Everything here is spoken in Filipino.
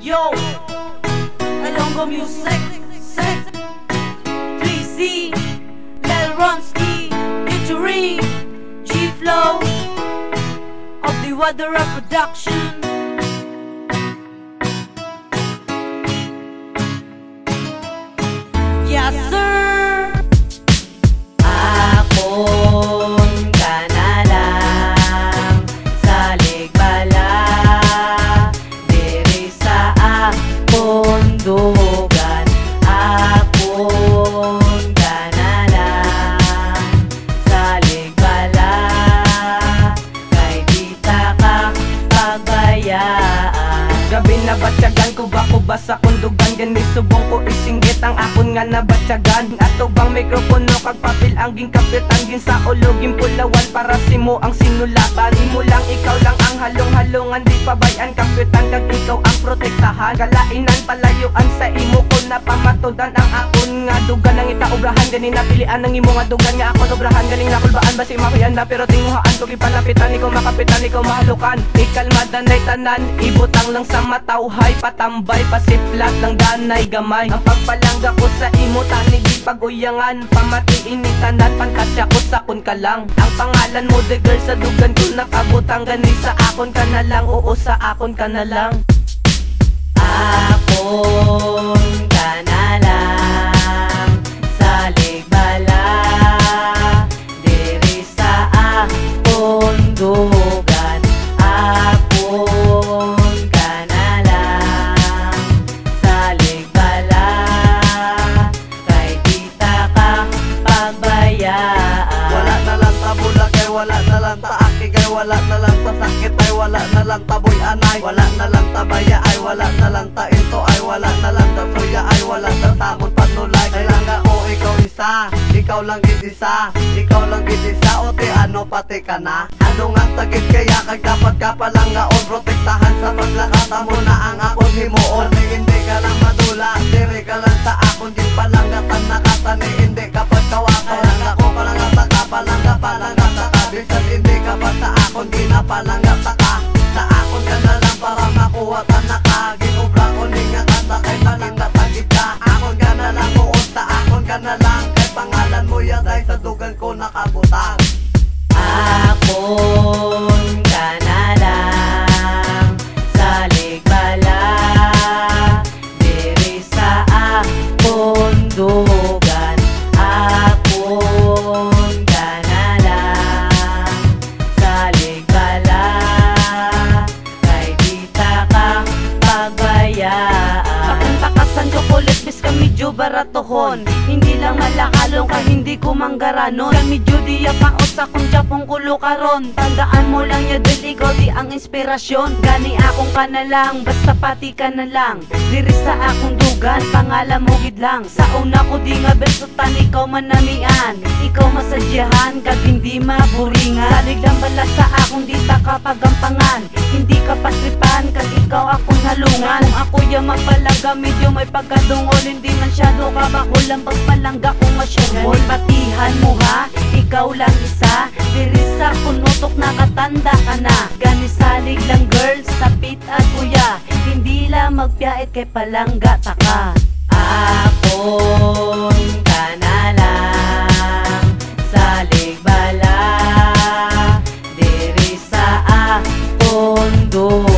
Yo, Alongo Music, 3C, Lel Ronski, featuring G-Flow of the Wadera Production. Yes sir. Akon ka na lang salig bala diri sa akon dugan. Akon ka na lang salig bala kay di ta ka pabayaan. Gabi na batyagan ko ba sa kundugan, gani subong ko isinggit ang akon nga nabatyagan. Ato bang mikropono kag papel ang gingkapitan, gin sa ulo gimpulawan para simo ang sinulatan. Imo lang ikaw lang ang halong-halongan, di pabayan kapitan kag ikaw ang protektahan. Galainan palayuan sa imo ko na pamatudan ang akon nga dugan. Ang itaobrahan gani napilian ng imo nga dugan nga akon obrahan. Galing nakulbaan basi makuyan na pero tinguhaan ko gipalapitan. Ikaw makapitan, ikaw mahalukan, ikalmadan ay tanan, ibutang lang sa matawhay, patambay pasiplat ng danay gamay. Ang pagpalangga ko sa imo tani di paguyangan, pamatiin ni tanan pantasya ko sa kun ka lang. Ang pangalan mo the girl sa dugan ko nakabutang, gani sa akon ka na lang, oo sa akon ka na lang. Akon ka na lang salig bala diri sa akon dugan. Akon ka na lang salig bala kay di ta ka pabayaan. Wala na lang tabula kay wala na lang taaki kay wala na lang tasakit ay wala na lang taboy anay. Wala na lang tabaya ay wala na lang tainto ay wala na lang tasuya ay wala na tamon panulay. Kailangan o ikaw isa, ikaw lang gid-isa, ikaw lang gid-isa o ti ano pati ka na. Ano nga sakit kaya kag dapat ka palang ngaon, protektahan sa paglakata mo na ang akon himuon. Hindi ka lang madula, diri ka lang sa akon din palangatan nakatani. Hindi ka pagkawaka lang ako palangata ka, palangata ka, bisan hindi ka pa sa akon di na palangata ka. Sa akon ka na lang para makuha ta na ka. Ginubra ko ni nga kanta kay palangata gid ka. Akon ka na lang uot sa akon ka na lang, kay pangalan mo yaday sa dugan ko nakabutang. Akon ka na lang salig bala diri sa akon dugan. Akon ka na lang salig bala kay di ta ka pabayaan. Akong takasan chocolate bis ka medyo baratohon, hindi lang malakalong ka hindi ko manggaranon. Ka medyo diya paot sa kung japong kulo karon. Tandaan mo lang ya deligo di ang inspirasyon. Gani akong ka na lang, basta pati ka na lang diri sa akong dugan, pangalan mo gid lang. Sa una ko di nga besutan, ikaw manamian, ikaw masadyahan kag hindi maburingan. Salig lang bala sa akong di ta kapagampangan, hindi ka patripan kag ikaw akong halungan. Kung ako ya magpalangga medyo may pagkadungol, hindi man syado ka bakulang pagpalangga kung masyagol. Patihan mo ha, ikaw lang isa diri sa kunutok nakatanda ka na. Gani salig lang girl, sapit at kuya, hindi lang magpiyait kay palangga ta ka. Akon ka na lang salig bala diri sa akon dugan.